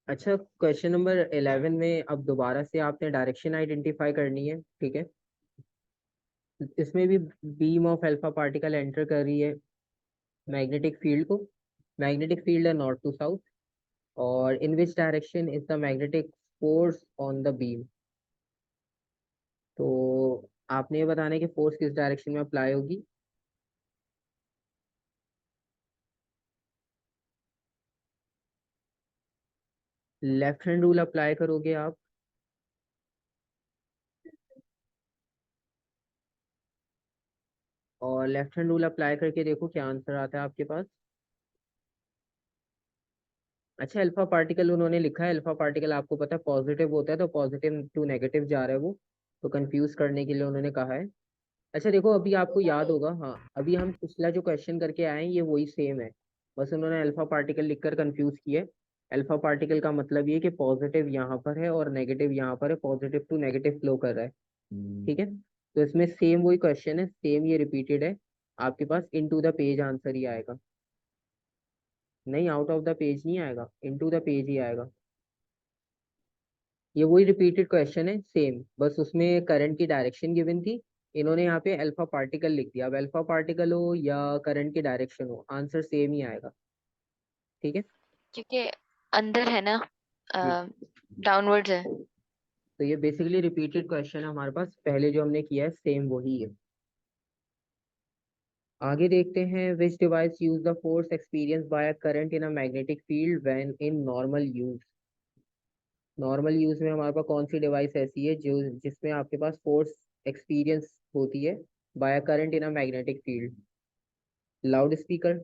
अच्छा, question number 11 में अब दोबारा से आपने डायरेक्शन आइडेंटिफाई करनी है, ठीक है। इसमें भी beam of alpha particle enter कर रही है मैग्नेटिक फील्ड को। मैग्नेटिक फील्ड है नॉर्थ टू साउथ, और in which direction is the magnetic force on the beam. तो आपने ये बताना है कि फोर्स किस डायरेक्शन में अप्लाई होगी। लेफ्ट हैंड रूल अप्लाई करोगे आप, और लेफ्ट हैंड रूल अप्लाई करके देखो क्या आंसर आता है आपके पास। अच्छा, अल्फा पार्टिकल उन्होंने लिखा है, अल्फा पार्टिकल आपको पता है पॉजिटिव होता है, तो पॉजिटिव टू नेगेटिव जा रहा है वो, तो कंफ्यूज करने के लिए उन्होंने कहा है। अच्छा देखो, अभी आपको याद होगा, हाँ, अभी हम पिछला जो क्वेश्चन करके आए हैं ये वही सेम है, बस उन्होंने अल्फा पार्टिकल लिखकर कंफ्यूज किया है। अल्फा पार्टिकल का मतलब ये कि पॉजिटिव यहाँ पर है और नेगेटिव यहाँ पर है, पॉजिटिव टू नेगेटिव फ्लो कर रहा है, ठीक है। तो इसमें सेम वही क्वेश्चन है, सेम ये रिपीटेड है। आपके पास इन टू द पेज आंसर ही आएगा, नहीं आउट ऑफ द पेज नहीं आएगा, इन टू द पेज ही आएगा। ये वही रिपीटेड क्वेश्चन है सेम, बस उसमें करंट की डायरेक्शन गिवन थी, इन्होंने यहाँ पे अल्फा पार्टिकल लिख दिया। अब अल्फा पार्टिकल हो या करंट की डायरेक्शन हो, आंसर सेम ही आएगा, ठीक है। क्योंकि अंदर है ना, ये डाउनवर्ड्स है। तो ये बेसिकली रिपीटेड क्वेश्चन है हमारे पास, पहले जो हमने किया है सेम वही है। आगे देखते हैं, विच device use the force experience by a current in a magnetic field when in normal use. Normal use में हमारे पास कौन सी डिवाइस ऐसी है जो जिसमें आपके पास फोर्स एक्सपीरियंस होती है by current in a magnetic field. Loud speaker,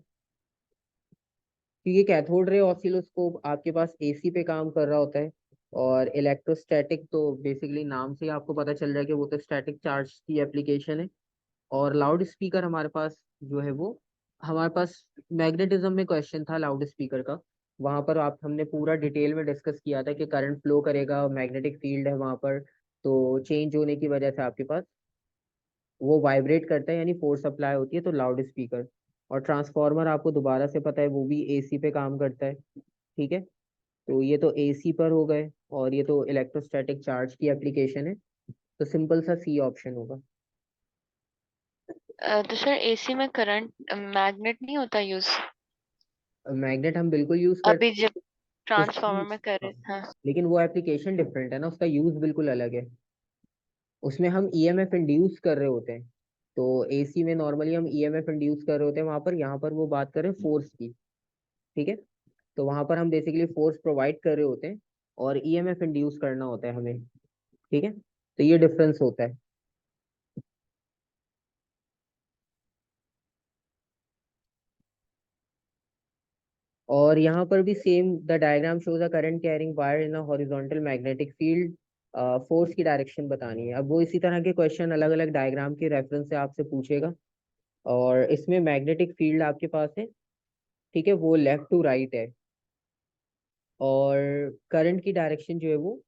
क्योंकि कैथोड रे ऑसिलोस्कोप आपके पास एसी पे काम कर रहा होता है, और इलेक्ट्रोस्टैटिक तो बेसिकली नाम से ही आपको पता चल रहा है कि वो तो स्टैटिक चार्ज की एप्लीकेशन है। और लाउड स्पीकर हमारे पास जो है वो, हमारे पास मैग्नेटिज्म में क्वेश्चन था लाउड स्पीकर का, वहां पर आप हमने पूरा डिटेल में डिस्कस किया था कि करंट फ्लो करेगा, मैग्नेटिक फील्ड है वहां पर, तो चेंज होने की वजह से आपके पास वो वाइब्रेट करता है, यानी फोर्स अप्लाई होती है, तो लाउड स्पीकर। और ट्रांसफार्मर आपको दोबारा से पता है वो भी एसी पे काम करता है, ठीक है। तो ये तो एसी पर हो गए, और ये तो इलेक्ट्रोस्टैटिक चार्ज की एप्लीकेशन है, तो सिंपल सा सी ऑप्शन होगा। तो सर एसी में करंट मैग्नेट नहीं होता यूज? मैग्नेट हम बिल्कुल यूज अभी करते जब हैं ट्रांसफार्मर में कर हाँ, रहे थे, हाँ। लेकिन वो एप्लीकेशन डिफरेंट है ना, उसका यूज बिल्कुल अलग है। उसमें हम ईएमएफ इंड्यूस कर रहे होते हैं, तो एसी में नॉर्मली हम ईएमएफ इंड्यूस कर रहे होते हैं वहां पर, यहाँ पर वो बात कर रहे हैं फोर्स की, ठीक है। तो वहां पर हम बेसिकली फोर्स प्रोवाइड कर रहे होते हैं, और ईएमएफ इंड्यूस करना होता है हमें, ठीक है। तो ये डिफरेंस होता है। और यहाँ पर भी same, the diagram shows a current carrying wire in a horizontal magnetic field, force की डायरेक्शन बतानी है। अब वो इसी तरह के क्वेश्चन अलग अलग डायग्राम के रेफरेंस से आपसे पूछेगा, और इसमें मैग्नेटिक फील्ड आपके पास है, ठीक है, वो लेफ्ट टू राइट है, और करंट की डायरेक्शन जो है वो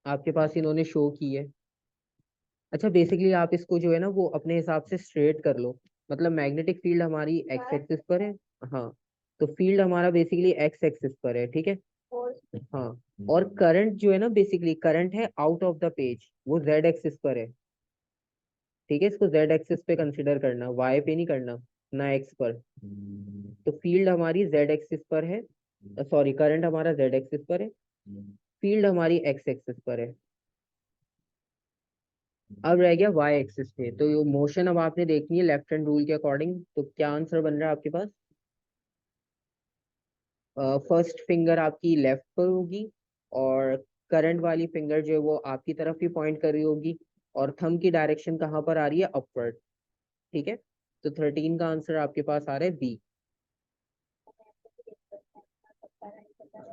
आपके पास इन्होंने शो की है। अच्छा, बेसिकली आप इसको जो है ना वो अपने हिसाब से स्ट्रेट कर लो, मतलब मैग्नेटिक फील्ड हमारी एक्स एक्सिस पर है, हाँ, तो फील्ड हमारा बेसिकली एक्स एक्सिस पर है, ठीक है। हाँ, और करंट जो है ना, बेसिकली करंट है आउट ऑफ द पेज, वो जेड एक्सिस पर है, ठीक है। इसको जेड एक्सिस पे कंसिडर करना, वाई पे नहीं करना, ना एक्स पर। तो फील्ड हमारी जेड एक्सिस पर है, सॉरी, करंट हमारा जेड एक्सिस पर है, फील्ड हमारी एक्स एक्सिस पर है। अब रह गया वाई एक्सिस पे, तो मोशन अब आपने देखनी है लेफ्ट हैंड रूल के अकॉर्डिंग, तो क्या आंसर बन रहा है आपके पास। फर्स्ट फिंगर आपकी लेफ्ट पर होगी, और करंट वाली फिंगर जो है वो आपकी तरफ ही पॉइंट कर रही होगी, और थंब की डायरेक्शन कहाँ पर आ रही है, अपवर्ड, ठीक है। तो 13 का आंसर आपके पास आ रहा है बी।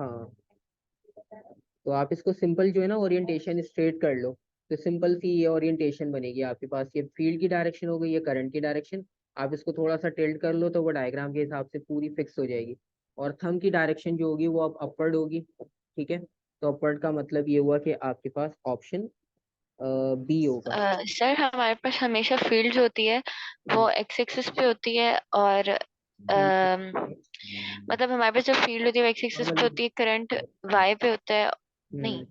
हाँ, तो आप इसको सिंपल जो है ना ओरिएंटेशन स्ट्रेट कर लो, तो सिंपल सी ये ओरिएंटेशन बनेगी आपके पास, ये फील्ड की डायरेक्शन हो गई, ये करंट की डायरेक्शन। आप इसको थोड़ा सा टिल्ट कर लो तो वो डायग्राम के हिसाब से पूरी फिक्स हो जाएगी। और थंब की डायरेक्शन जो होगी वो अब अपवर्ड होगी, ठीक है। तो अपवर्ड का मतलब ये हुआ कि आपके पास ऑप्शन बी होगा। सर हमारे पास हमेशा फील्ड जो होती है वो एक्स एक्सिस पे होती है, और बी, मतलब हमारे पास जो फील्ड होती है वो एक्स एक्सिस पे होती है, करंट वाई पे होता है। नहीं,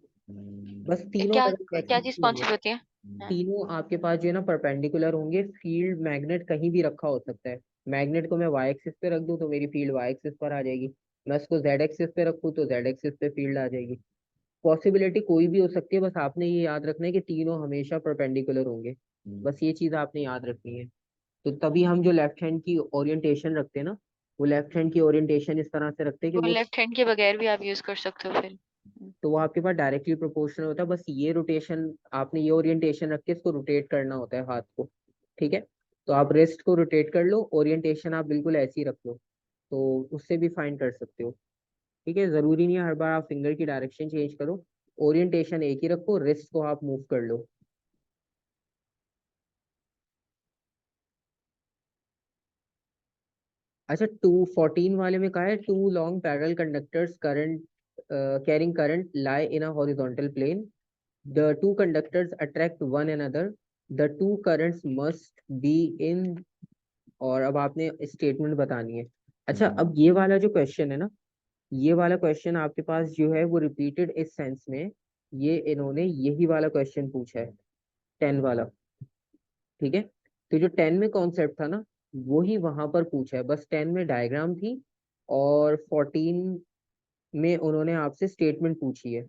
बस तीनों क्या करंट क्या एक्सिस चीज पे कौन होंगे। सी होती है? हाँ। तीनों आपके पास जो है ना परपेंडिकुलर होंगे। फील्ड मैग्नेट कहीं भी रखा हो सकता है। मैग्नेट को मैं वाई एक्सिस पे रख दूं तो मेरी फील्ड वाई एक्सिस पर आ जाएगी। मैं उसको जेड एक्सिस पे रखूँ तो जेड एक्सिस पे फील्ड आ जाएगी। पॉसिबिलिटी कोई भी हो सकती है, बस आपने ये याद रखना है कि तीनों हमेशा परपेंडिकुलर होंगे। बस ये चीज आपने याद रखनी है। तो तभी हम जो लेफ्ट हैंड की ओरिएंटेशन रखते हैं ना, वो लेफ्ट हैंड की ओरिएंटेशन इस तरह से रखते हैं कि वो वो, लेफ्ट हैंड के बगैर भी आप यूज कर सकते हो फिर। तो वो आपके पास डायरेक्टली प्रोपोर्शनल होता है। बस ये रोटेशन, आपने ये ओरिएंटेशन रख के इसको रोटेट करना होता है हाथ को। ठीक है। तो आप रिस्ट को रोटेट कर लो, ओरिएंटेशन आप बिल्कुल ऐसी रख लो, तो उससे भी फाइंड कर सकते हो। ठीक है, जरूरी नहीं है हर बार आप फिंगर की डायरेक्शन चेंज करो। ओरिएंटेशन एक ही रखो, रिस्ट को आप मूव कर लो। अच्छा, 214 वाले में कहा है two long parallel conductors current carrying current lie in a horizontal plane. The two conductors attract one another. The two currents must be in, और अब आपने स्टेटमेंट बतानी है। अच्छा, अब ये वाला जो क्वेश्चन है ना, ये वाला क्वेश्चन आपके पास जो है वो रिपीटेड इस सेंस में, ये इन्होंने यही वाला क्वेश्चन पूछा है, 10 वाला। ठीक है। तो जो 10 में कॉन्सेप्ट था ना, वो ही वहां पर पूछा है। बस 10 में डायग्राम थी, और 14 में उन्होंने आपसे स्टेटमेंट पूछी है।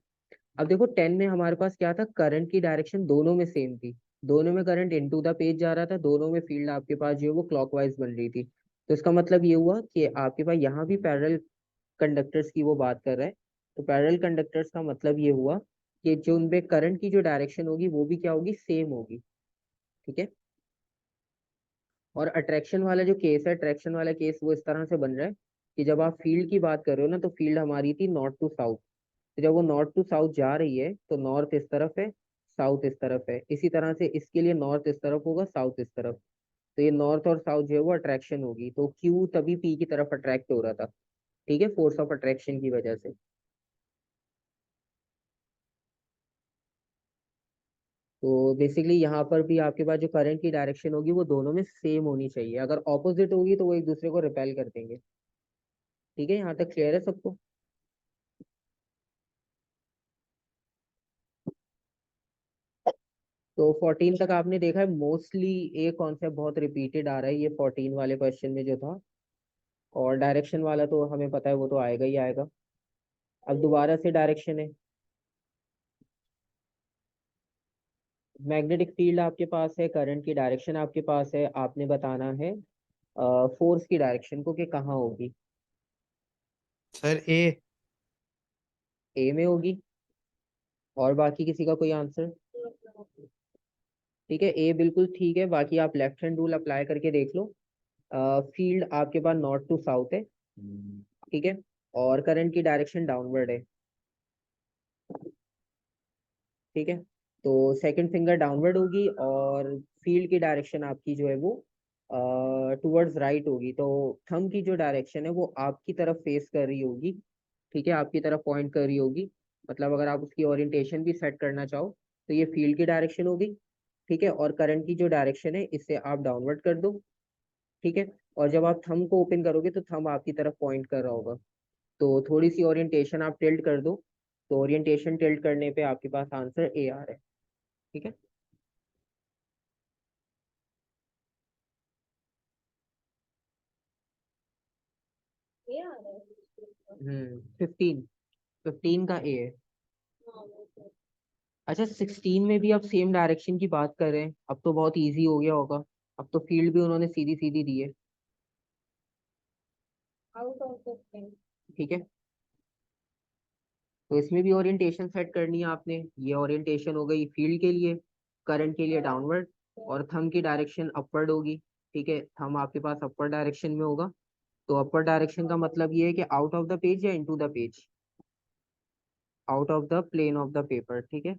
अब देखो 10 में हमारे पास क्या था, करंट की डायरेक्शन दोनों में सेम थी। दोनों में करंट इनटू द पेज जा रहा था, दोनों में फील्ड आपके पास जो है वो क्लॉकवाइज बन रही थी। तो इसका मतलब ये हुआ कि आपके पास यहाँ भी पैरेलल कंडक्टर्स की वो बात कर रहा है। तो पैरेलल कंडक्टर्स का मतलब ये हुआ कि जो उनपे करंट की जो डायरेक्शन होगी वो भी क्या होगी, सेम होगी। ठीक है। और अट्रैक्शन वाला जो केस है, अट्रैक्शन वाला केस वो इस तरह से बन रहा है कि जब आप फील्ड की बात कर रहे हो ना, तो फील्ड हमारी थी नॉर्थ टू साउथ। तो जब वो नॉर्थ टू साउथ जा रही है तो नॉर्थ इस तरफ है, साउथ इस तरफ है। इसी तरह से इसके लिए नॉर्थ इस तरफ होगा, साउथ इस तरफ। तो ये नॉर्थ और साउथ जो है वो अट्रैक्शन होगी, तो क्यू तभी पी की तरफ अट्रैक्ट हो रहा था। ठीक है, फोर्स ऑफ अट्रैक्शन की वजह से। तो बेसिकली यहाँ पर भी आपके पास जो करंट की डायरेक्शन होगी वो दोनों में सेम होनी चाहिए। अगर ऑपोजिट होगी तो वो एक दूसरे को रिपेल कर देंगे। ठीक है, यहाँ तक क्लियर है सबको? तो 14 तक आपने देखा है मोस्टली। एक कॉन्सेप्ट बहुत रिपीटेड आ रहा है ये 14 वाले क्वेश्चन में जो था। और डायरेक्शन वाला तो हमें पता है, वो तो आएगा ही आएगा। अब दोबारा से डायरेक्शन है। मैग्नेटिक फील्ड आपके पास है, करंट की डायरेक्शन आपके पास है, आपने बताना है फोर्स की डायरेक्शन को कि कहाँ होगी। सर ए। ए में होगी। और बाकी किसी का कोई आंसर? ठीक है, ए बिल्कुल ठीक है। बाकी आप लेफ्ट हैंड रूल अप्लाई करके देख लो। फील्ड आपके पास नॉर्थ टू साउथ है। ठीक है। और करंट की डायरेक्शन डाउनवर्ड है। ठीक है। तो सेकंड फिंगर डाउनवर्ड होगी, और फील्ड की डायरेक्शन आपकी जो है वो टुवर्ड्स राइट होगी। तो थंब की जो डायरेक्शन है वो आपकी तरफ फेस कर रही होगी। ठीक है, आपकी तरफ पॉइंट कर रही होगी। मतलब अगर आप उसकी ओरिएंटेशन भी सेट करना चाहो तो ये फील्ड की डायरेक्शन होगी। ठीक है। और करंट की जो डायरेक्शन है इसे आप डाउनवर्ड कर दो। ठीक है। और जब आप थंब को ओपन करोगे तो थंब आपकी तरफ पॉइंट कर रहा होगा। तो थोड़ी सी ओरिएंटेशन आप टिल्ट कर दो, तो ओरिएंटेशन टिल्ट करने पे आपके पास आंसर ए आ रहा है। ठीक है। हम्म, 15, 15 का ए है। अच्छा, 16 में भी आप सेम डायरेक्शन की बात कर रहे हैं, अब तो बहुत इजी हो गया होगा। अब तो फील्ड भी उन्होंने सीधी सीधी दी है। ठीक है। तो इसमें भी ओरिएंटेशन सेट करनी है आपने। ये ओरिएंटेशन हो गई फील्ड के लिए, करंट के लिए डाउनवर्ड, और थंब की डायरेक्शन अपवर्ड होगी। ठीक है, थंब आपके पास अपर डायरेक्शन में होगा। तो अपर डायरेक्शन का मतलब ये है कि आउट ऑफ द पेज या into the page, out of the plane of the paper. ठीक है।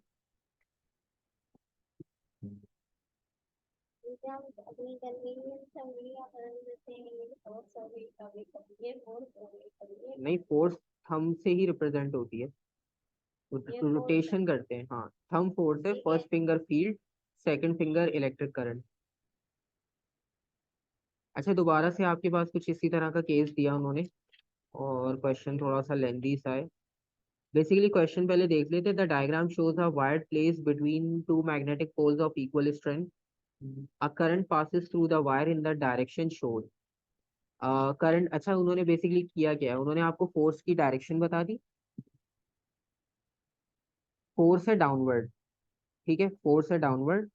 नहीं, फोर्स थंब से ही रिप्रेजेंट होती है। रोटेशन करते हैं, हाँ। थंब फोर्स है, first finger field, second finger electric current. अच्छा, दोबारा से आपके पास कुछ इसी तरह का केस दिया उन्होंने। और क्वेश्चन थोड़ा सा लेंदी सा है। बेसिकली क्वेश्चन पहले देख लेते। The diagram shows a wired place between two magnetic poles of equal strength. A current passes through the wire in the direction shown. Current, अच्छा उन्होंने बेसिकली किया क्या है, उन्होंने आपको फोर्स की डायरेक्शन बता दी। फोर्स है डाउनवर्ड, ठीक है, फोर्स है डाउनवर्ड।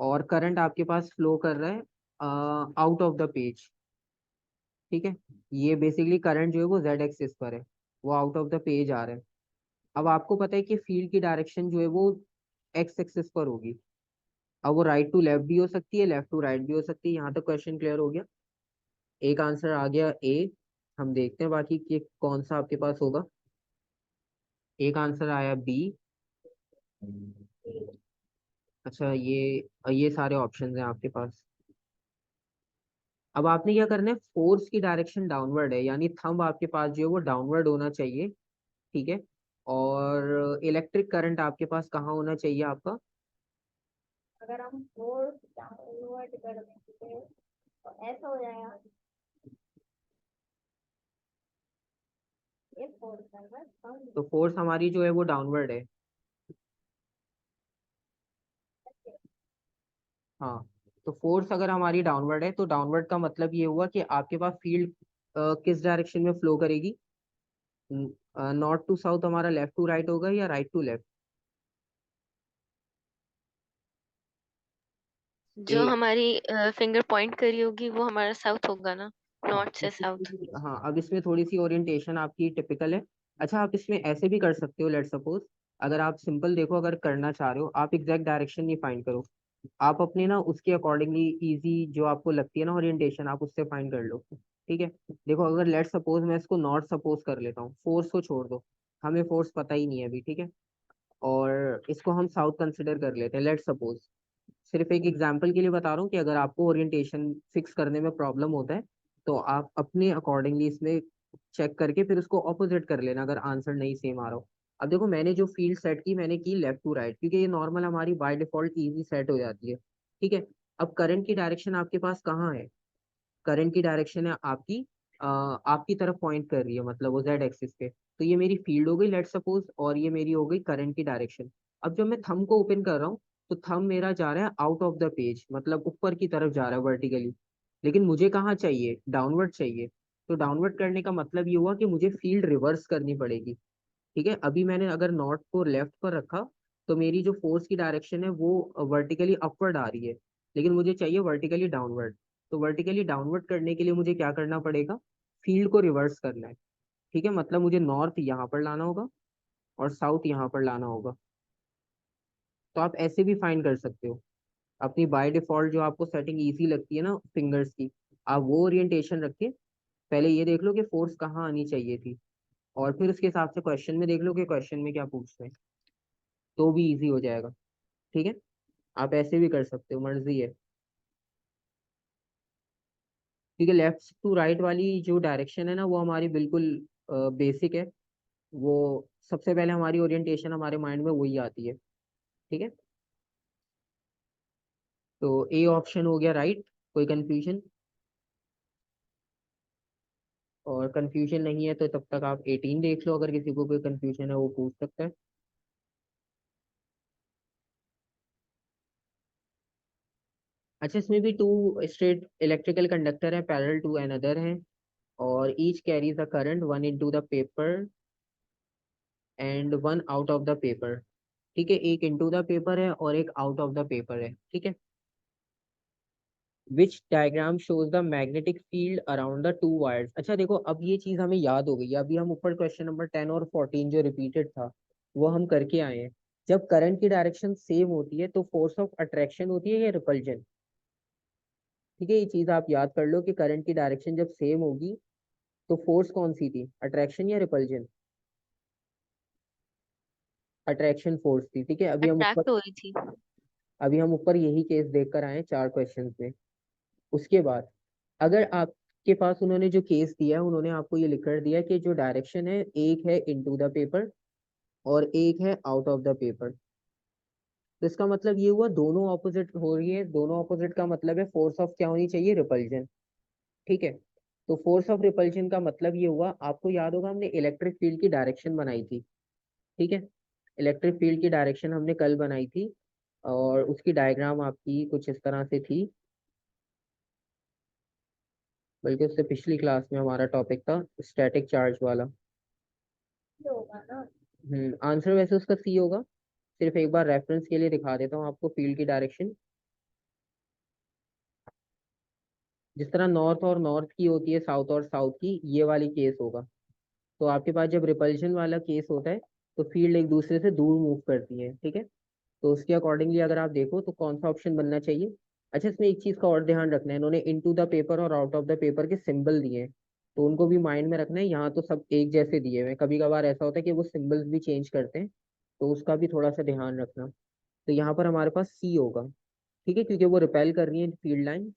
और करंट आपके पास फ्लो कर रहा है आउट ऑफ द पेज, ठीक है। ये बेसिकली करंट जो है वो जेड एक्सिस पर है, वो आउट ऑफ द पेज आ रहा है। अब आपको पता है कि फील्ड की डायरेक्शन जो है वो एक्स एक्सिस पर होगी। अब वो राइट टू लेफ्ट भी हो सकती है, लेफ्ट टू राइट भी हो सकती है। यहाँ तक क्वेश्चन क्लियर हो गया। एक आंसर आ गया ए। हम देखते हैं बाकी कि कौन सा आपके पास होगा। एक आंसर आया बी। अच्छा, ये सारे ऑप्शंस हैं आपके पास। अब आपने क्या करना है, फोर्स की डायरेक्शन डाउनवर्ड है, यानी थंब आपके पास जो है वो डाउनवर्ड होना चाहिए, ठीक है। और इलेक्ट्रिक करंट आपके पास कहाँ होना चाहिए आपका। अगर हम फोर्स डाउनवर्ड कर देंगे तो ऐसा हो जाएगा, ये फोर्स है बस हम तो फोर्स हमारी जो है वो डाउनवर्ड है। हाँ, तो फोर्स अगर हमारी डाउनवर्ड है तो डाउनवर्ड का मतलब ये हुआ कि आपके पास फील्ड किस डायरेक्शन में फ्लो करेगी। नॉर्थ टू साउथ हमारा लेफ्ट टू राइट होगा या राइट टू लेफ्ट। जो ए हमारी फिंगर पॉइंट करी होगी वो हमारा साउथ होगा ना, हाँ, नॉर्थ से साउथ। हाँ, अब इसमें थोड़ी सी ओरिएंटेशन आपकी टिपिकल है। अच्छा, आप इसमें ऐसे भी कर सकते हो, लेट सपोज अगर आप सिंपल देखो, अगर करना चाह रहे हो आप एग्जैक्ट डायरेक्शन नहीं फाइंड करो, आप अपने ना उसके अकॉर्डिंगली इजी जो आपको लगती है ना ओरिएंटेशन, आप उससे फाइंड कर लो, ठीक है। देखो, अगर लेट सपोज मैं इसको नॉर्थ सपोज कर लेता हूँ, फोर्स को छोड़ दो, हमें फोर्स पता ही नहीं है अभी, ठीक है। और इसको हम साउथ कंसिडर कर लेते हैं, लेट सपोज। सिर्फ एक एग्जाम्पल के लिए बता रहा हूँ कि अगर आपको ओरिएंटेशन फिक्स करने में प्रॉब्लम होता है तो आप अपने अकॉर्डिंगली इसमें चेक करके फिर उसको ऑपोजिट कर लेना अगर आंसर नहीं सेम आ रहा हो। अब देखो, मैंने जो फील्ड सेट की, मैंने की लेफ्ट टू राइट, क्योंकि ये नॉर्मल हमारी बाय डिफॉल्ट इजी सेट हो जाती है, ठीक है। अब करंट की डायरेक्शन आपके पास कहाँ है। करंट की डायरेक्शन है आपकी आपकी तरफ पॉइंट कर रही है, मतलब वो जेड एक्सिस पे। तो ये मेरी फील्ड हो गई लेट सपोज, और ये मेरी हो गई करंट की डायरेक्शन। अब जब मैं थंब को ओपन कर रहा हूँ तो थंब मेरा जा रहा है आउट ऑफ द पेज, मतलब ऊपर की तरफ जा रहा है वर्टिकली। लेकिन मुझे कहाँ चाहिए, डाउनवर्ड चाहिए। तो डाउनवर्ड करने का मतलब ये हुआ कि मुझे फील्ड रिवर्स करनी पड़ेगी, ठीक है। अभी मैंने अगर नॉर्थ को लेफ्ट पर रखा तो मेरी जो फोर्स की डायरेक्शन है वो वर्टिकली अपवर्ड आ रही है, लेकिन मुझे चाहिए वर्टिकली डाउनवर्ड। तो वर्टिकली डाउनवर्ड करने के लिए मुझे क्या करना पड़ेगा, फील्ड को रिवर्स करना है, ठीक है। मतलब मुझे नॉर्थ यहाँ पर लाना होगा और साउथ यहाँ पर लाना होगा। तो आप ऐसे भी फाइंड कर सकते हो अपनी बाय डिफॉल्ट जो आपको सेटिंग इजी लगती है ना फिंगर्स की, आप वो ओरिएंटेशन रख के पहले ये देख लो कि फोर्स कहाँ आनी चाहिए थी, और फिर उसके हिसाब से क्वेश्चन में देख लो कि क्वेश्चन में क्या पूछते हैं, तो भी इजी हो जाएगा, ठीक है। आप ऐसे भी कर सकते हो, मर्जी है। क्योंकि लेफ्ट टू राइट वाली जो डायरेक्शन है ना वो हमारी बिल्कुल बेसिक है। वो सबसे पहले हमारी ओरिएंटेशन हमारे माइंड में वही आती है, ठीक है। तो ए ऑप्शन हो गया राइट। कोई कंफ्यूजन? और कंफ्यूजन नहीं है तो तब तक आप 18 देख लो, अगर किसी को कोई कंफ्यूजन है वो पूछ सकता है। अच्छा, इसमें भी टू स्ट्रेट इलेक्ट्रिकल कंडक्टर है पैरेलल टू अनदर है, और each carries a current one into the paper and one out of the paper, ठीक है। एक इनटू द पेपर है और एक आउट ऑफ द पेपर है, ठीक है। Which diagram shows the magnetic field around the two wires. अच्छा देखो, अब ये चीज हमें याद हो गई है। अभी हम ऊपर क्वेश्चन नंबर 10 और 14 जो रिपीटेड था वो हम करके आए हैं। जब करंट की डायरेक्शन सेम होती है तो फोर्स ऑफ अट्रैक्शन होती है या रिपल्जन, ठीक है। ये चीज आप याद कर लो कि करंट की डायरेक्शन जब सेम होगी तो फोर्स कौन सी थी, अट्रैक्शन या रिपल्जन। अट्रैक्शन फोर्स थी, ठीक है। अट्रैक्ट हो रही थी। अभी हम ऊपर यही केस देख कर आए हैं 4 क्वेश्चन में। उसके बाद अगर आपके पास उन्होंने जो केस दिया है, उन्होंने आपको ये लिख कर दिया कि जो डायरेक्शन है एक है इनटू द पेपर और एक है आउट ऑफ द पेपर, तो इसका मतलब ये हुआ दोनों ऑपोजिट हो रही है। दोनों ऑपोजिट का मतलब है फोर्स ऑफ क्या होनी चाहिए, रिपल्जन, ठीक है। तो फोर्स ऑफ रिपल्शन का मतलब ये हुआ, आपको याद होगा हमने इलेक्ट्रिक फील्ड की डायरेक्शन बनाई थी, ठीक है। इलेक्ट्रिक फील्ड की डायरेक्शन हमने कल बनाई थी, और उसकी डायग्राम आपकी कुछ इस तरह से थी, बल्कि उससे पिछली क्लास में हमारा टॉपिक था स्टैटिक चार्ज वाला। होगा ना। आंसर वैसे उसका सी होगा। सिर्फ एक बार रेफरेंस के लिए दिखा देता हूँ आपको फील्ड की डायरेक्शन। जिस तरह नॉर्थ और नॉर्थ की होती है, साउथ और साउथ की, ये वाली केस होगा। तो आपके पास जब रिपल्शन वाला केस होता है तो फील्ड एक दूसरे से दूर मूव करती है, ठीक है। तो उसके अकॉर्डिंगली अगर आप देखो तो कौन सा ऑप्शन बनना चाहिए। अच्छा, इसमें एक चीज का और ध्यान रखना है, इन्होंने इनटू द पेपर और आउट ऑफ द पेपर के सिंबल दिए हैं, तो उनको भी माइंड में रखना है। यहाँ तो सब एक जैसे दिए हुए हैं, कभी कभार ऐसा होता है कि वो सिंबल्स भी चेंज करते हैं, तो उसका भी थोड़ा सा ध्यान रखना। तो यहाँ पर हमारे पास सी होगा, ठीक है, क्योंकि वो रिपेल कर रही है फील्ड लाइन,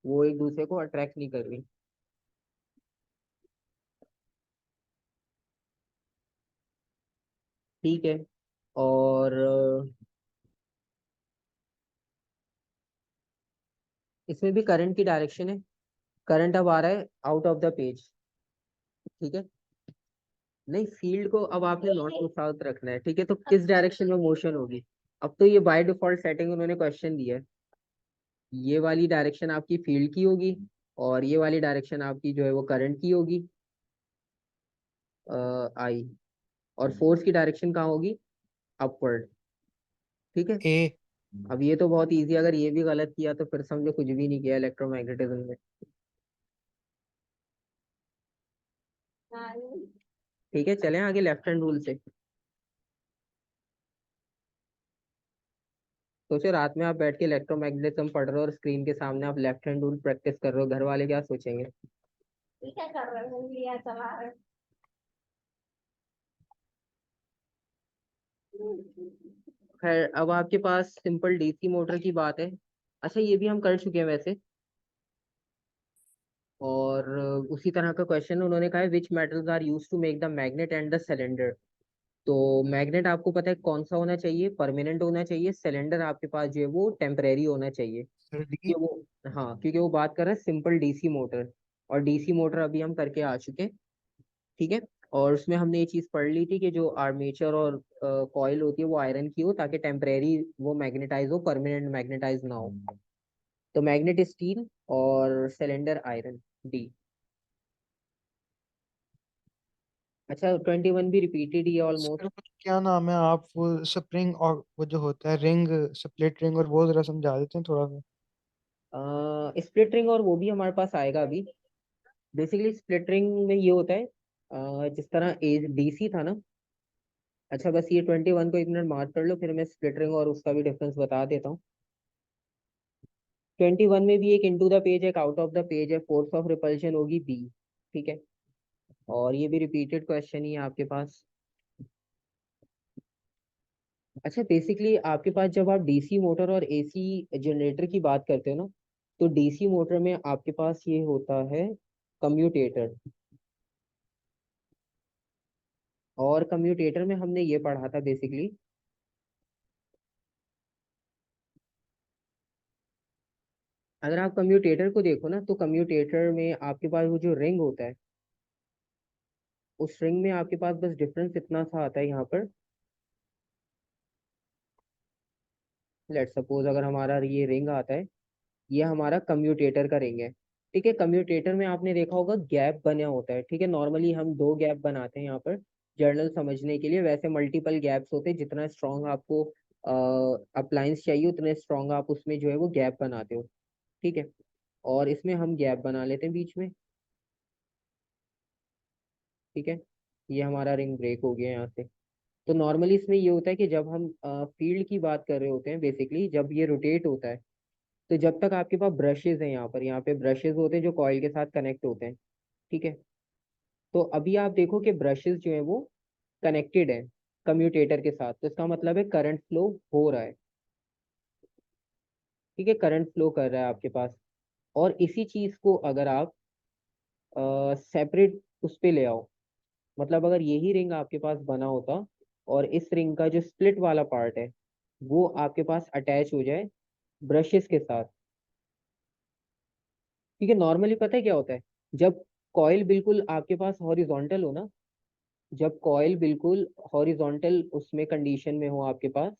वो एक दूसरे को अट्रैक्ट नहीं कर रही। ठीक है। और इसमें भी करंट की डायरेक्शन है। करंट अब आ रहा है आउट ऑफ द पेज, ठीक है। नहीं, फील्ड को अब आपने नॉर्थ टू साउथ रखना है, ठीक है। तो किस डायरेक्शन में मोशन होगी। अब तो ये बाय डिफॉल्ट सेटिंग उन्होंने क्वेश्चन दिया है, ये वाली डायरेक्शन आपकी फील्ड की होगी, और ये वाली डायरेक्शन आपकी जो है वो करंट की होगी, आई। और फोर्स की डायरेक्शन कहाँ होगी, अपवर्ड, ठीक है। ए। अब ये तो बहुत इजी, अगर ये भी गलत किया तो फिर समझो कुछ भी नहीं किया इलेक्ट्रोमैग्नेटिज्म में। हाँ, ठीक है, चलें आगे लेफ्ट हैंड रूल से। सोचो रात में आप बैठ के इलेक्ट्रोमैग्नेटिज्म पढ़ रहे हो और स्क्रीन के सामने आप लेफ्ट हैंड रूल प्रैक्टिस कर रहे हो, घर वाले क्या सोचेंगे। ये क्या कर रहे हो, लिया चला रहे हो। खैर, अब आपके पास सिंपल डीसी मोटर की बात है। अच्छा, ये भी हम कर चुके हैं वैसे। और उसी तरह का क्वेश्चन उन्होंने कहा है, which metals are use to make the magnet and the cylinder. तो मैग्नेट आपको पता है कौन सा होना चाहिए, परमानेंट होना चाहिए। सिलेंडर आपके पास जो है वो टेम्परेरी होना चाहिए, सर क्योंकि डी। वो, हाँ, क्योंकि वो बात कर रहा है सिंपल डीसी मोटर। और डीसी मोटर अभी हम करके आ चुके हैं, ठीक है। और उसमें हमने ये चीज पढ़ ली थी कि जो आर्मेचर और कॉइल होती है वो आयरन की हो, ताकि टेम्परेरी वो मैग्नेटाइज हो, परमानेंट मैग्नेटाइज ना हो। तो मैग्नेट स्टील और सिलेंडर आयरन, डी। अच्छा, 21 भी रिपीटेड ही है सर ऑलमोस्ट। वो क्या नाम है, आप वो स्प्रिंग और वो जो होता है रिंग, स्प्लिट रिंग, और वो जरा समझा देते हैं थोड़ा सा। स्प्लिट रिंग और वो भी हमारे पास आएगा अभी। बेसिकली स्प्लिट रिंग में ये होता है, जिस तरह ए डीसी था ना। अच्छा, बस ये 21 को एक मिनट मार्क कर लो, फिर मैं स्प्लिट रिंग और उसका भी डिफरेंस बता देता हूँ। 21 में भी एक इनटू द पेज है, एक आउट ऑफ द पेज है, फोर्स ऑफ रिपल्शन होगी बी, ठीक है। और ये भी रिपीटेड क्वेश्चन ही है आपके पास। अच्छा, बेसिकली आपके पास जब आप डीसी मोटर और एसी जनरेटर की बात करते हो ना, तो डीसी मोटर में आपके पास ये होता है कम्यूटेटर। और कम्यूटेटर में हमने ये पढ़ा था बेसिकली, अगर आप कम्यूटेटर को देखो ना, तो कम्यूटेटर में आपके पास वो जो रिंग होता है, उस रिंग में आपके पास बस डिफरेंस इतना सा आता है यहाँ पर। लेट सपोज अगर हमारा ये रिंग आता है, ये हमारा कम्यूटेटर का रिंग है, ठीक है। कम्यूटेटर में आपने देखा होगा गैप बना होता है, ठीक है। नॉर्मली हम दो गैप बनाते हैं यहाँ पर जर्नल समझने के लिए, वैसे मल्टीपल गैप्स होते हैं। जितना स्ट्रॉन्ग आपको अप्लायंस चाहिए उतने स्ट्रॉन्ग आप उसमें जो है वो गैप बनाते हो, ठीक है। और इसमें हम गैप बना लेते हैं बीच में, ठीक है। ये हमारा रिंग ब्रेक हो गया यहाँ से। तो नॉर्मली इसमें ये होता है कि जब हम फील्ड की बात कर रहे होते हैं, बेसिकली जब ये रोटेट होता है, तो जब तक आपके पास ब्रशेज हैं, यहाँ पे ब्रशेज होते हैं जो कॉइल के साथ कनेक्ट होते हैं, ठीक है। तो अभी आप देखो कि ब्रशेज जो है वो कनेक्टेड है कम्यूटेटर के साथ, तो इसका मतलब है करंट फ्लो हो रहा है, ठीक है। करंट फ्लो कर रहा है आपके पास। और इसी चीज को अगर आप सेपरेट उस पे ले आओ, मतलब अगर यही रिंग आपके पास बना होता और इस रिंग का जो स्प्लिट वाला पार्ट है वो आपके पास अटैच हो जाए ब्रशेस के साथ, ठीक है। नॉर्मली पता है क्या होता है, जब कॉइल बिल्कुल आपके पास हॉरिजॉन्टल हो ना, जब कॉइल बिल्कुल हॉरिजॉन्टल उसमें कंडीशन में हो आपके पास,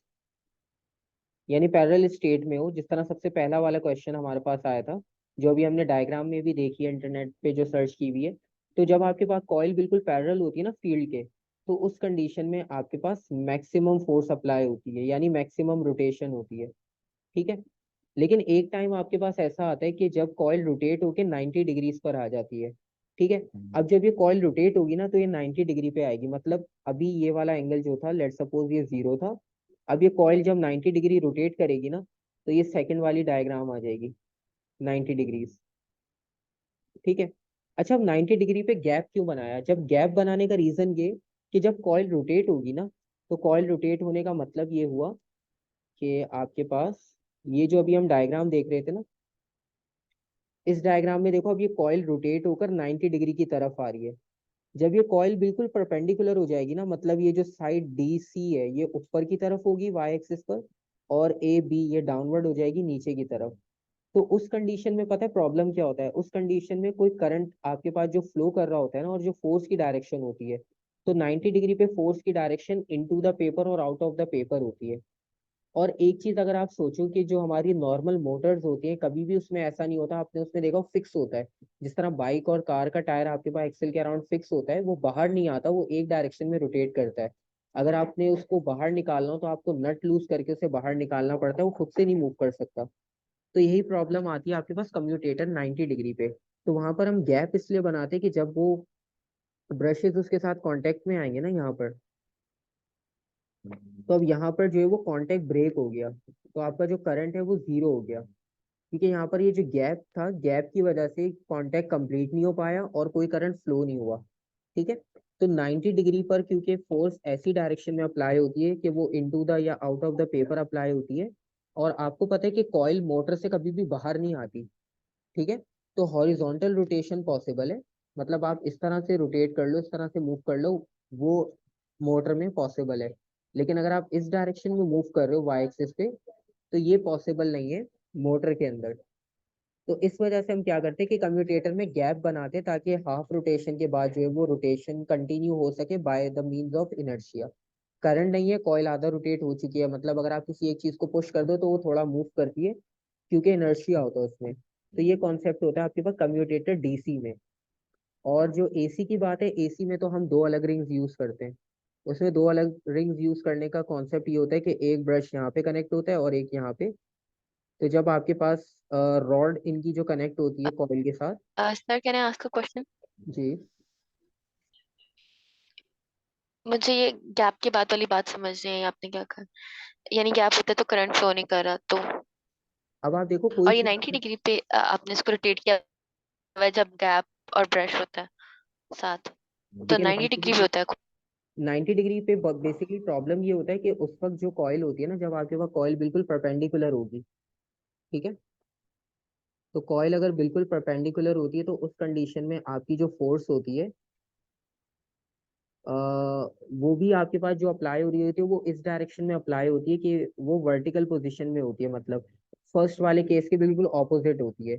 यानी पैरेलल स्टेट में हो, जिस तरह सबसे पहला वाला क्वेश्चन हमारे पास आया था, जो अभी हमने डायग्राम में भी देखी है इंटरनेट पे जो सर्च की हुई है। तो जब आपके पास कॉइल बिल्कुल पैरेलल होती है ना फील्ड के, तो उस कंडीशन में आपके पास मैक्सिमम फोर्स अप्लाई होती है, यानी मैक्सिमम रोटेशन होती है। ठीक है। लेकिन एक टाइम आपके पास ऐसा आता है कि जब कॉइल रोटेट होके 90 डिग्रीज पर आ जाती है। ठीक है। अब जब ये कॉइल रोटेट होगी ना, तो ये 90 डिग्री पे आएगी, मतलब अभी ये वाला एंगल जो था, लेट सपोज ये 0 था। अब ये कॉइल जब 90 डिग्री रोटेट करेगी ना, तो ये सेकंड वाली डायग्राम आ जाएगी, 90 डिग्रीज। ठीक है। अच्छा, अब 90 डिग्री पे गैप क्यों बनाया? जब गैप बनाने का रीजन ये कि जब कॉइल रोटेट होगी ना, तो कॉइल रोटेट होने का मतलब ये हुआ कि आपके पास ये जो अभी हम डायग्राम देख रहे थे ना, इस डायग्राम में देखो, अब ये कॉइल रोटेट होकर 90 डिग्री की तरफ आ रही है। जब ये कॉइल बिल्कुल परपेंडिकुलर हो जाएगी ना, मतलब ये जो साइड डी सी है ये ऊपर की तरफ होगी वाई एक्सिस पर, और ए बी ये डाउनवर्ड हो जाएगी नीचे की तरफ। तो उस कंडीशन में पता है प्रॉब्लम क्या होता है? उस कंडीशन में कोई करंट आपके पास जो फ्लो कर रहा होता है ना, और जो फोर्स की डायरेक्शन होती है, तो 90 डिग्री पे फोर्स की डायरेक्शन इनटू द पेपर और आउट ऑफ द पेपर होती है। और एक चीज अगर आप सोचो कि जो हमारी नॉर्मल मोटर्स होती हैं, कभी भी उसमें ऐसा नहीं होता, आपने उसमें देखा फिक्स होता है। जिस तरह बाइक और कार का टायर आपके पास एक्सेल के अराउंड फिक्स होता है, वो बाहर नहीं आता, वो एक डायरेक्शन में रोटेट करता है। अगर आपने उसको बाहर निकालना हो तो आपको नट लूज करके उसे बाहर निकालना पड़ता है, वो खुद से नहीं मूव कर सकता। तो यही प्रॉब्लम आती है आपके पास कम्यूटेटर 90 डिग्री पे। तो वहां पर हम गैप इसलिए बनाते हैं कि जब वो ब्रशेज उसके साथ कांटेक्ट में आएंगे ना यहाँ पर, तो अब यहाँ पर जो है वो कांटेक्ट ब्रेक हो गया, तो आपका जो करंट है वो 0 हो गया। क्योंकि यहाँ पर ये जो गैप था, गैप की वजह से कांटेक्ट कंप्लीट नहीं हो पाया और कोई करंट फ्लो नहीं हुआ। ठीक है। तो 90 डिग्री पर क्योंकि फोर्स ऐसी डायरेक्शन में अप्लाई होती है कि वो इनटू द या out of the paper apply होती है, और आपको पता है कि कॉइल मोटर से कभी भी बाहर नहीं आती। ठीक है। तो हॉरिजॉन्टल रोटेशन पॉसिबल है, मतलब आप इस तरह से रोटेट कर लो, इस तरह से मूव कर लो, वो मोटर में पॉसिबल है। लेकिन अगर आप इस डायरेक्शन में मूव कर रहे हो वाई एक्सिस पे, तो ये पॉसिबल नहीं है मोटर के अंदर। तो इस वजह से हम क्या करते हैं कि कम्यूटेटर में गैप बनाते हैं, ताकि हाफ रोटेशन के बाद जो है वो रोटेशन कंटिन्यू हो सके by the means of inertia. Current नहीं है, कॉइल आधा रोटेट हो चुकी है, मतलब अगर आप किसी एक चीज को पुश कर दो तो वो थोड़ा मूव करती है, क्योंकि इनर्शिया होता है उसमें। तो ये कॉन्सेप्ट होता है आपके पास कम्यूटेटर डीसी में। और जो एसी की बात है, एसी में तो हम दो अलग रिंग्स यूज करते हैं। उसमें दो अलग रिंग्स यूज करने का कॉन्सेप्ट ये होता है कि एक ब्रश यहाँ पे कनेक्ट होता है और एक यहाँ पे। तो जब आपके पास रॉड इनकी जो कनेक्ट होती है कॉइल के साथ। Sir can I ask a question? जी। मुझे ये गैप की बात वाली बात समझ नहीं आई, आपने क्या कहा? यानी गैप होता है तो करंट फ्लो नहीं कर रहा तो, अब आप देखो कोई और ये चीज 90 डिग्री पे आपने इसको रोटेट किया हुआ है जब गैप और ब्रश होता है साथ, तो देखिए 90 डिग्री भी होता है। 90 डिग्री पे बेसिकली प्रॉब्लम ये होता है कि उस वक्त जो कॉइल होती है ना, जब आपके पास कॉइल बिल्कुल परपेंडिकुलर होगी। ठीक है। तो कॉइल अगर बिल्कुल परपेंडिकुलर होती है, तो उस कंडीशन में आपकी जो फोर्स होती है, वो भी आपके पास जो अप्लाई हो रही होती है, वो इस डायरेक्शन में अप्लाई होती है कि वो वर्टिकल पोजीशन में होती है, मतलब फर्स्ट वाले केस के बिल्कुल ऑपोजिट होती है।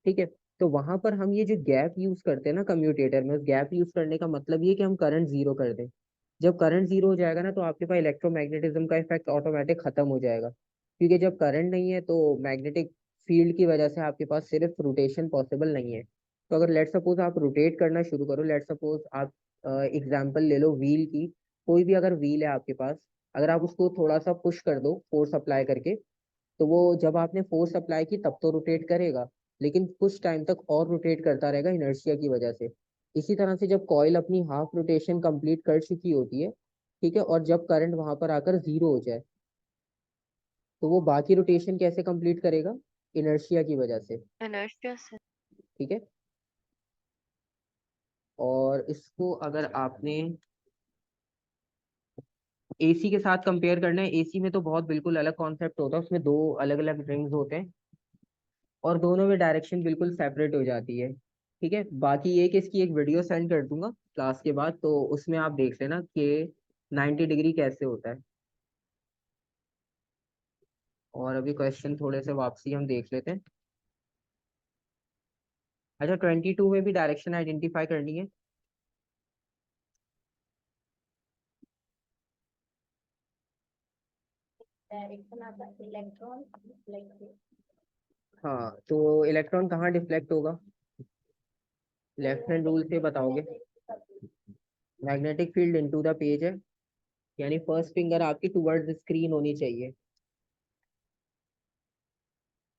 ठीक है। तो वहां पर हम ये जो गैप यूज करते हैं ना कम्यूटेटर में, उस गैप यूज करने का मतलब ये कि हम करंट जीरो कर दें। जब करंट जीरो हो जाएगा ना, तो आपके पास इलेक्ट्रोमैग्नेटिज्म का इफेक्ट ऑटोमेटिक खत्म हो जाएगा, क्योंकि जब करंट नहीं है तो मैग्नेटिक फील्ड की वजह से आपके पास सिर्फ रोटेशन पॉसिबल नहीं है। तो अगर लेट सपोज आप रोटेट करना शुरू करो, लेट सपोज आप एग्जाम्पल ले लो व्हील की। कोई भी अगर व्हील है आपके पास, अगर आप उसको थोड़ा सा पुश कर दो फोर्स अप्लाई करके, तो वो जब आपने फोर्स अप्लाई की तब तो रोटेट करेगा, लेकिन कुछ टाइम तक और रोटेट करता रहेगा इनर्शिया की वजह से। इसी तरह से जब कॉइल अपनी हाफ रोटेशन कंप्लीट कर चुकी होती है, ठीक है, और जब करंट वहां पर आकर जीरो हो जाए, तो वो बाकी रोटेशन कैसे कंप्लीट करेगा? इनर्शिया की वजह से। इनर्शिया से। ठीक है। और इसको अगर आपने एसी के साथ कंपेयर करना है, एसी में तो बहुत बिल्कुल अलग कॉन्सेप्ट होता है, उसमें दो अलग अलग रिंग्स होते हैं, और दोनों में डायरेक्शन बिल्कुल सेपरेट हो जाती है। ठीक है। बाकी ये कि इसकी एक वीडियो सेंड कर दूंगा क्लास के बाद, तो उसमें आप देख लेना कि 90 डिग्री कैसे होता है। और अभी क्वेश्चन थोड़े से वापसी हम देख लेते हैं। अच्छा 22 में भी डायरेक्शन आइडेंटिफाई करनी है। डायरेक्शन आता है इलेक्ट्रॉन रिफ्लेक्ट। हाँ तो इलेक्ट्रॉन कहाँ डिफ्लेक्ट होगा, लेफ्ट हैंड रूल से बताओगे। Magnetic field into the page है, यानी फर्स्ट फिंगर आपकी टुवर्ड्स स्क्रीन होनी चाहिए।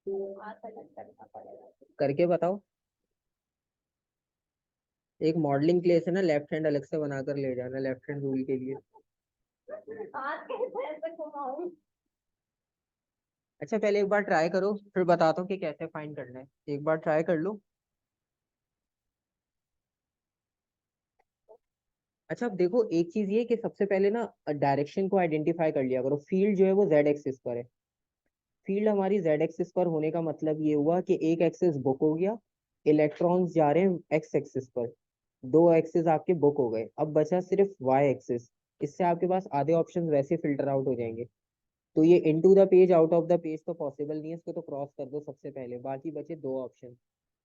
हाथ अलग करना पड़ेगा। करके बताओ। एक मॉडलिंग प्लेस है ना, लेफ्ट हैंड अलग से बनाकर ले जाना लेफ्ट हैंड रूल के लिए। हाथ कैसे ऐसे घुमाऊं? अच्छा पहले एक बार ट्राई करो, फिर बताता हूँ कि कैसे फाइंड करना है, एक बार ट्राई कर लो। अच्छा अब देखो एक चीज ये कि सबसे पहले ना डायरेक्शन को आइडेंटिफाई कर लिया करो। फील्ड जो है वो जेड एक्सिस पर है, फील्ड हमारी जेड एक्सिस पर होने का मतलब ये हुआ कि एक एक्सिस बुक हो गया, इलेक्ट्रॉन्स जा रहे हैं एक्स एक्सिस पर, दो एक्सिस आपके बुक हो गए, अब बचा सिर्फ वाई एक्सिस। इससे आपके पास आधे ऑप्शंस वैसे फिल्टर आउट हो जाएंगे। तो ये into the page out of the page तो पॉसिबल नहीं है, इसको तो क्रॉस कर दो सबसे पहले, बाकी बचे दो ऑप्शन।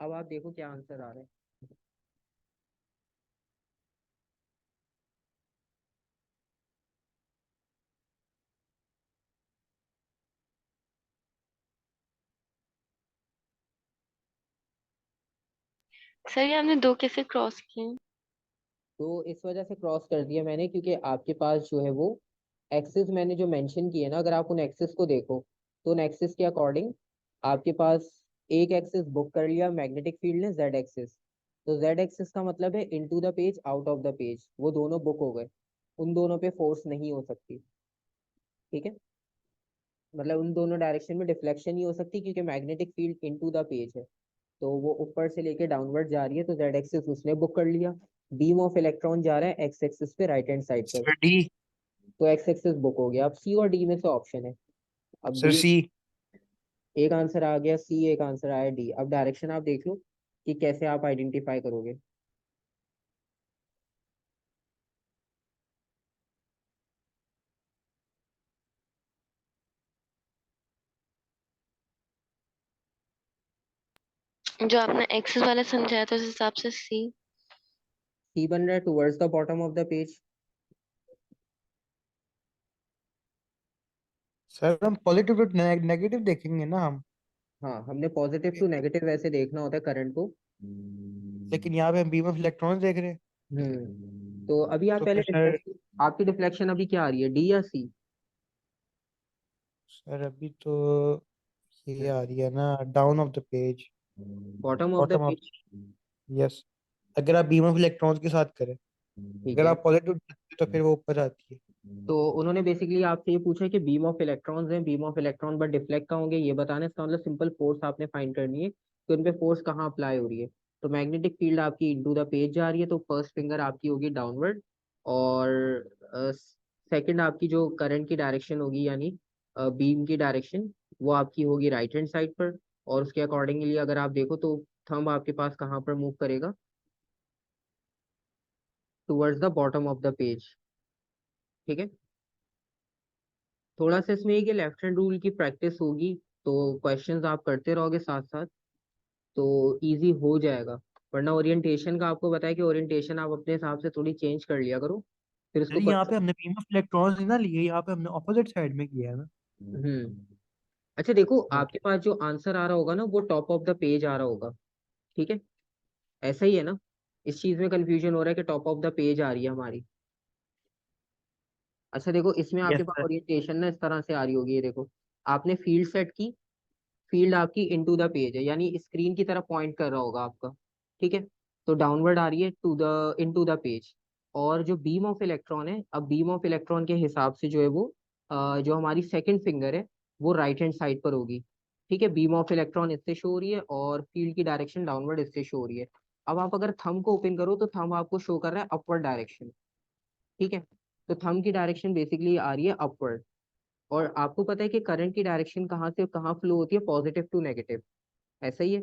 अब आप देखो क्या आंसर आ रहा है। सर ये हमने दो कैसे क्रॉस किए? तो इस वजह से क्रॉस कर दिया मैंने क्योंकि आपके पास जो है वो एक्सिस मैंने जो मेंशन किए ना, अगर आप उन एक्सिस को देखो तो उन एक्सिस के अकॉर्डिंग आपके पास एक एक्सिस बुक कर लिया मैग्नेटिक फील्ड ने, जेड एक्सिस। तो जेड एक्सिस का मतलब है into the page out of the page, वो दोनों बुक हो गए, उन दोनों पे फोर्स नहीं हो सकती। ठीक है, मतलब उन दोनों डायरेक्शन में डिफ्लेक्शन ही हो सकती क्योंकि magnetic field into the page है। तो वो ऊपर से लेके डाउनवर्ड जा रही है, तो जेड एक्सिस उसने बुक कर लिया। बीम ऑफ इलेक्ट्रॉन जा रहा है एक्स एक्सिस पे राइट हैंड साइड पर, सर डी। तो एक्स एक्सिस बुक हो गया। अब सी और डी में से ऑप्शन है। अब सर डी सी। एक आंसर आ गया, सी एक आंसर आया, डी। अब डायरेक्शन आप देख लो कि कैसे आप आइडेंटिफाई करोगे। जो आपने एक्सेस वाला समझाया था उस हिसाब से सी। सी बन रहा है towards the bottom of the page. Sir हम पॉजिटिव टू नेगेटिव देखेंगे ना हम। हाँ हमने पॉजिटिव टू नेगेटिव वैसे देखना होता है करंट को। लेकिन यहाँ पे हम बीम ऑफ इलेक्ट्रॉन देख रहे हैं। तो अभी आप तो पहले फिर सर, डिफ्लेक्शन, आपकी डिफ्लेक्शन अभी क्या आ रही है, डी या सी? सर अभी तो ये आ रही है ना, down of the page, bottom of the bottom of. Page. Yes. अगर आप बीम ऑफ इलेक्ट्रॉन्स के साथ करें, ठीक अगर है, आप पॉजिटिव तो फिर वो ऊपर आती है। तो उन्होंने बेसिकली आपसे ये पूछा कि बीम ऑफ इलेक्ट्रॉन्स हैं, beam of electron but deflect कहाँ होंगे ये बताना है। इसका मतलब सिंपल फोर्स आपने फाइंड करनी है कि उन पे फोर्स कहाँ अप्लाई हो रही है। तो मैग्नेटिक फील्ड आपकी इनटू द पेज जा रही है, तो फर्स्ट फिंगर आपकी होगी डाउनवर्ड, और सेकंड आपकी जो करंट की डायरेक्शन होगी यानी बीम की डायरेक्शन, वो आपकी होगी राइट हैंड साइड पर। और उसके अकॉर्डिंगली अगर आप देखो तो थंब आपके पास कहाँ पर मूव करेगा, towards the bottom of the page. ठीक है, थोड़ा सा इसमें ये कि लेफ्ट हैंड रूल की प्रैक्टिस होगी तो क्वेश्चंस आप करते रहोगे साथ साथ तो इजी हो जाएगा। वरना ओरिएंटेशन का आपको बताया कि ओरिएंटेशन आप अपने हिसाब से थोड़ी चेंज कर लिया करो, फिर सर उसको यहाँ पे हमने बीम ऑफ इलेक्ट्रॉन्स नहीं ना लिए, यहाँ पे हमने ऑपोजिट साइड में किया है ना। अच्छा देखो तो आपके पास जो आंसर आ रहा होगा ना वो टॉप ऑफ द पेज आ रहा होगा। ठीक है, ऐसा ही है ना, इस चीज में कंफ्यूजन हो रहा है कि टॉप ऑफ द पेज आ रही है हमारी। अच्छा देखो इसमें आपके यस पास सर। ओरिएंटेशन ना इस तरह से आ रही होगी, ये देखो आपने फील्ड सेट की, फील्ड आपकी इनटू द पेज है यानी स्क्रीन की तरफ पॉइंट कर रहा होगा आपका। ठीक है, तो डाउनवर्ड आ रही है to the into the page. और जो बीम ऑफ इलेक्ट्रॉन है, अब बीम ऑफ इलेक्ट्रॉन के हिसाब से जो है वो जो हमारी सेकंड फिंगर है वो राइट हैंड साइड पर होगी। ठीक है, बीम ऑफ इलेक्ट्रॉन इससे शो हो रही है और फील्ड की डायरेक्शन डाउनवर्ड इससे शो हो रही है। अब आप अगर थंब को ओपन करो तो थंब आपको शो कर रहा है अपवर्ड डायरेक्शन। ठीक है, तो थंब की डायरेक्शन बेसिकली आ रही है अपवर्ड। और आपको पता है कि करंट की डायरेक्शन कहाँ से कहाँ फ्लो होती है, पॉजिटिव टू नेगेटिव, ऐसा ही है।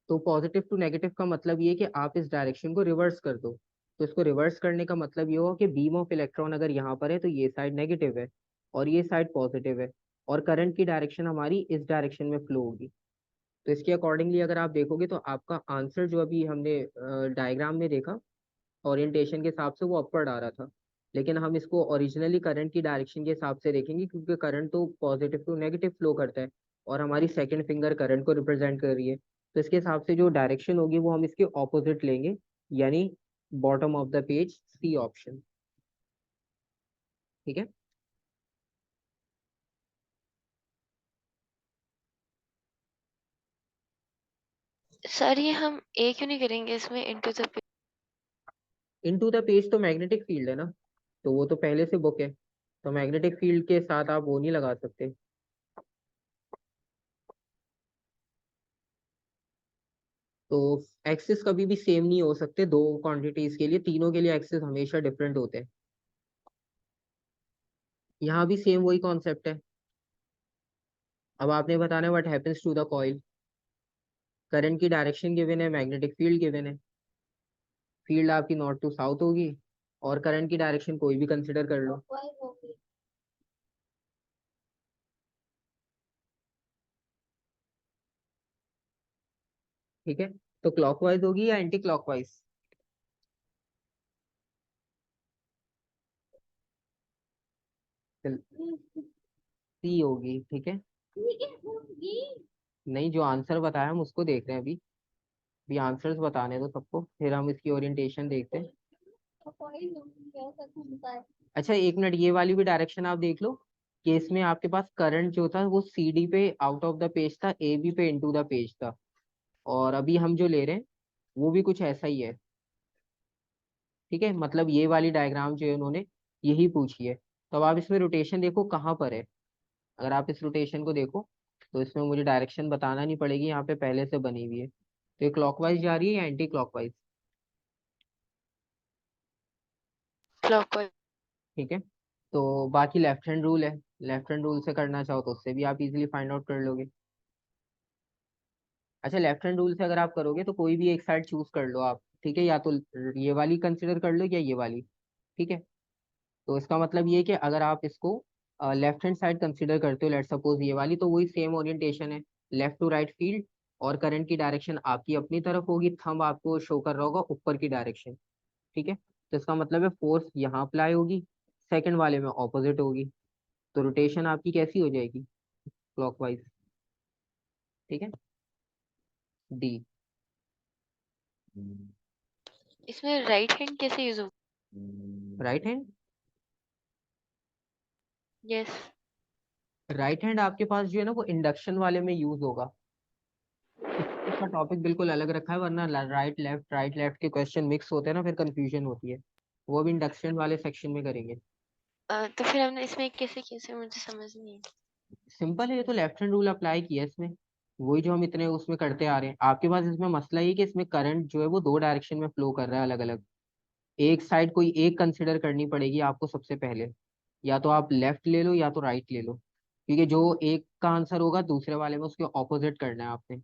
तो पॉजिटिव टू नेगेटिव का मतलब ये है कि आप इस डायरेक्शन को रिवर्स कर दो। तो इसको रिवर्स करने का मतलब ये होगा कि बीम ऑफ इलेक्ट्रॉन अगर यहाँ पर है तो ये साइड नेगेटिव है और ये साइड पॉजिटिव है, और करंट की डायरेक्शन हमारी इस डायरेक्शन में फ्लो होगी। तो इसके अकॉर्डिंगली अगर आप देखोगे तो आपका आंसर जो अभी हमने डायग्राम में देखा ओरिएंटेशन के हिसाब से वो अपवर्ड आ रहा था, लेकिन हम इसको ओरिजिनली करंट की डायरेक्शन के हिसाब से देखेंगे, क्योंकि करंट तो पॉजिटिव टू नेगेटिव फ्लो करता है और हमारी सेकंड फिंगर करंट को रिप्रेजेंट कर रही है। तो इसके हिसाब से जो डायरेक्शन होगी वो हम इसके ऑपोजिट लेंगे, यानी bottom of the page, C option. ठीक है। सर ये हम ए क्यों नहीं करेंगे इसमें into the into the page तो मैग्नेटिक फील्ड है ना, तो वो तो पहले से बुक है, तो मैग्नेटिक फील्ड के साथ आप वो नहीं लगा सकते। तो एक्सिस कभी भी सेम नहीं हो सकते दो क्वांटिटीज के लिए, तीनों के लिए एक्सिस हमेशा डिफरेंट होते हैं। यहाँ भी सेम वही कॉन्सेप्ट है। अब आपने बताना है what happens to the coil. Current की डायरेक्शन गिवन है, मैग्नेटिक फील्ड गिवन है, फील्ड आपकी नॉर्थ टू साउथ होगी, और करंट की डायरेक्शन कोई भी कंसिडर कर लो। clockwise होगी। ठीक है, तो क्लॉकवाइज होगी या एंटी क्लॉकवाइज? सी होगी। ठीक है, ठीक है होगी। नहीं जो आंसर बताया हम उसको देख रहे हैं अभी, भी आंसर्स बताने दो सबको, फिर हम इसकी ओरिएंटेशन देखते हैं। clockwise होगी, ऐसा घूमता है। अच्छा एक मिनट, ये वाली भी डायरेक्शन आप देख लो कि इसमें आपके पास करंट जो था वो सी डी पे आउट ऑफ द पेज था, ए बी पे इनटू द पेज था, और अभी हम जो ले रहे हैं वो भी कुछ ऐसा ही है। ठीक है, मतलब ये वाली डायग्राम जो है उन्होंने यही पूछी है। तो अब आप इसमें रोटेशन देखो कहाँ पर है। अगर आप इस रोटेशन को देखो तो इसमें मुझे डायरेक्शन बताना नहीं पड़ेगी, यहाँ पे पहले से बनी हुई है। तो ये क्लॉकवाइज जा रही है या एंटी क्लॉकवाइज? क्लॉकवाइज। ठीक है, तो बाकी लेफ्ट हैंड रूल है, लेफ्ट हैंड रूल से करना चाहो तो उससे भी आप इजीली फाइंड आउट कर लोगे। अच्छा लेफ्ट हैंड रूल से अगर आप करोगे तो कोई भी एक साइड चूज कर लो आप, ठीक है, या तो ये वाली कंसिडर कर लो या ये वाली। ठीक है, तो इसका मतलब ये है कि अगर आप इसको लेफ्ट हैंड साइड कंसिडर करते हो, लेट सपोज ये वाली, तो वही सेम ओरिएंटेशन है, लेफ्ट टू राइट फील्ड, और करंट की डायरेक्शन आपकी अपनी तरफ होगी, थंब आपको शो कर रहा होगा ऊपर की डायरेक्शन। ठीक है, तो इसका मतलब है फोर्स यहाँ अप्लाई होगी, सेकंड वाले में ऑपोजिट होगी, तो रोटेशन आपकी कैसी हो जाएगी? क्लॉकवाइज। ठीक है, डी। इसमें राइट हैंड कैसे यूज हो? Right hand, yes. Right hand आपके पास जो है ना वो इंडक्शन वाले में यूज होगा, इसका टॉपिक बिल्कुल अलग रखा है, वरना राइट लेफ्ट के क्वेश्चन मिक्स होते हैं ना, फिर कंफ्यूजन होती है। वो भी इंडक्शन वाले सेक्शन में करेंगे। तो फिर हमने इसमें कैसे कैसे मुझे समझ नहीं आई। सिंपल है, ये तो लेफ्ट हैंड रूल अप्लाई किया है इसमें, वही जो हम इतने उसमें करते आ रहे हैं। आपके पास इसमें मसला ये कि इसमें करंट जो है वो दो डायरेक्शन में फ्लो कर रहा है अलग अलग, एक साइड कोई एक कंसिडर करनी पड़ेगी आपको सबसे पहले, या तो आप लेफ्ट ले लो या तो राइट ले लो, क्योंकि जो एक का आंसर होगा दूसरे वाले में उसके ऑपोजिट करना है आपने।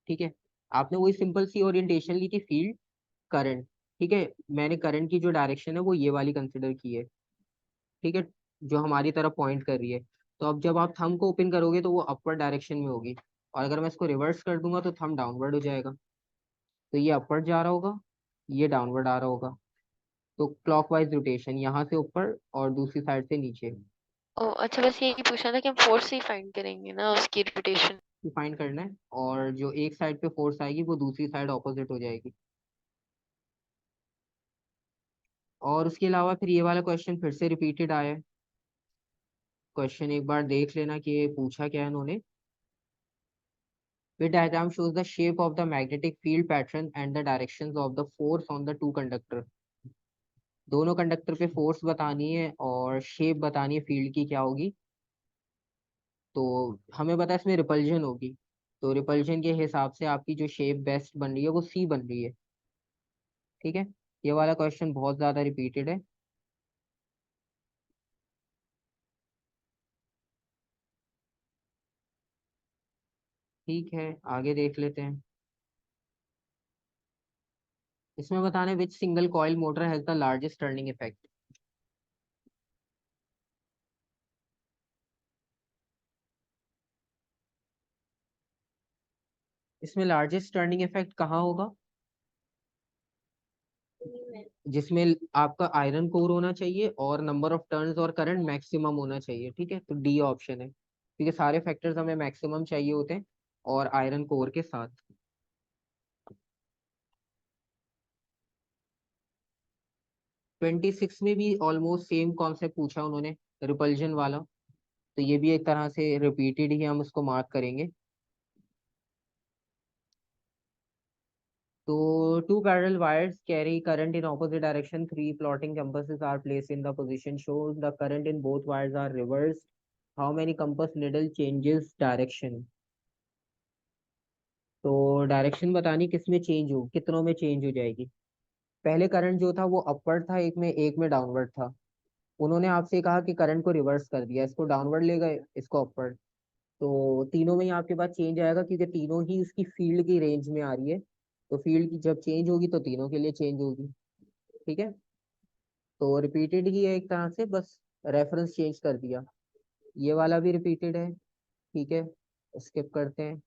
ठीक है, आपने वही सिंपल सी ओरिएंटेशन ली थी, फील्ड करंट। ठीक है, मैंने करंट की जो डायरेक्शन है वो ये वाली कंसिडर की है। ठीक है, जो हमारी तरफ पॉइंट कर रही है, तो अब जब आप थंब को ओपन करोगे तो वो अपवर्ड डायरेक्शन में होगी, और अगर मैं इसको रिवर्स कर दूंगा तो थंब डाउनवर्ड हो जाएगा, तो ये अपवर्ड जा रहा होगा, ये डाउनवर्ड आ रहा होगा। तो क्लॉकवाइज रोटेशन, यहाँ से ऊपर और दूसरी साइड से नीचे ओ अच्छा, बस यही पूछना था कि हम फोर्स से ही फाइंड करेंगे ना उसकी रोटेशन। फाइंड करना है, और जो एक साइड पे फोर्स आएगी वो दूसरी साइड ऑपोजिट हो जाएगी। और उसके अलावा फिर ये वाला क्वेश्चन फिर से रिपीटेड आया है। क्वेश्चन एक बार देख लेना कि ये पूछा क्या है इन्होंने। Which diagram shows the shape of the magnetic field pattern and the directions of the force on the two conductor? दोनों कंडक्टर पे फोर्स बतानी है और शेप बतानी है फील्ड की क्या होगी। तो हमें पता है इसमें रिपल्जन होगी, तो रिपल्जन के हिसाब से आपकी जो शेप बेस्ट बन रही है वो सी बन रही है। ठीक है, ये वाला क्वेश्चन बहुत ज्यादा रिपीटेड है। ठीक है, आगे देख लेते हैं। इसमें बताना है विच single coil motor has the largest turning effect. इसमें लार्जेस्ट टर्निंग इफेक्ट कहाँ होगा? जिसमें आपका आयरन कोर होना चाहिए और नंबर ऑफ टर्न्स और करंट मैक्सिमम होना चाहिए, ठीक है, तो डी ऑप्शन है, क्योंकि सारे फैक्टर्स हमें मैक्सिमम चाहिए होते हैं और आयरन कोर के साथ। 26 में भी ऑलमोस्ट सेम कॉन्सेप्ट पूछा उन्होंने, रिपल्जन वाला, तो ये भी एक तरह से रिपीटेड ही हम उसको मार्क करेंगे। So two parallel wires carry current in opposite direction. Three plotting compasses are placed in the position shows. The current in both wires are reversed. How many compass needle changes direction? तो direction बतानी किसमें change हो, कितनों में change हो जाएगी। पहले current जो था वो अपवर्ड था, एक में डाउनवर्ड था। उन्होंने आपसे कहा कि करंट को रिवर्स कर दिया, इसको डाउनवर्ड ले गए, इसको अपवर्ड। तो तीनों में ही आपके पास चेंज आएगा, क्योंकि तीनों ही उसकी फील्ड की रेंज में आ रही है। तो फील्ड की जब चेंज होगी तो तीनों के लिए चेंज होगी, ठीक है। तो रिपीटेड ही है एक तरह से, बस रेफरेंस चेंज कर दिया। ये वाला भी रिपीटेड है, ठीक है, स्किप करते हैं।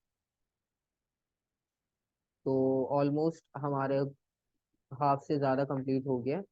तो ऑलमोस्ट हमारे हाफ से ज़्यादा कंप्लीट हो गया।